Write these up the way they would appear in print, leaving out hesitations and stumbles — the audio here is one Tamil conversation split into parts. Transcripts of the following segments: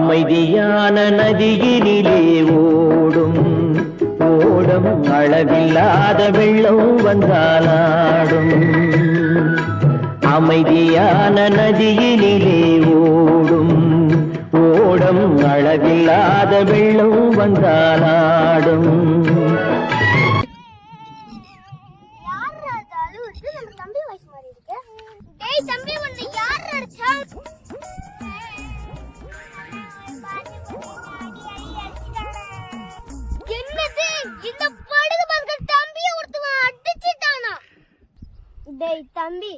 அமைதியான நதியினிலே ஓடும் ஓடம் அளவில்லாத வெள்ளம் வந்தாலாடும். அமைதியான நதியினிலே ஓடும் ஓடம் அளவில்லாத வெள்ளம் வந்தாலாடும். டேய் தம்பி,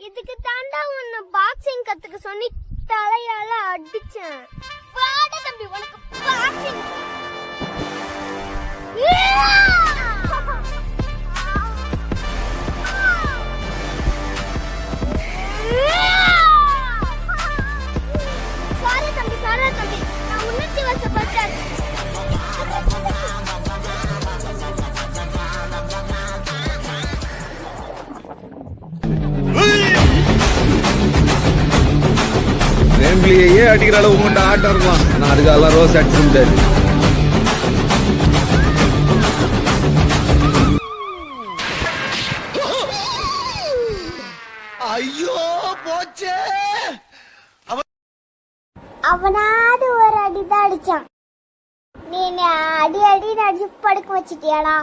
இதுக்கு தாண்டா உன்னை பாக்ஸிங் கத்துக்க சொல்லி தலையால அடிச்சேன். வாடா தம்பி, உனக்கு பாக்ஸிங். சாரி தம்பி, நான் உணர்ச்சி வசப்பட்டேன். ஃபேமிலியே அடிக்கிற அளவு உங்கள்கிட்ட ஆட்டம் இருக்கலாம். ஆனால் அதுக்கெல்லாம் ரோஸ் அடிச்சு முடியாது. ஐயோ போச்சே. அவனாவது ஒரு அடிதான் அடிச்சான். நீ அடி அடின்னு அடிச்சு படுக்க வச்சிட்டியாடா.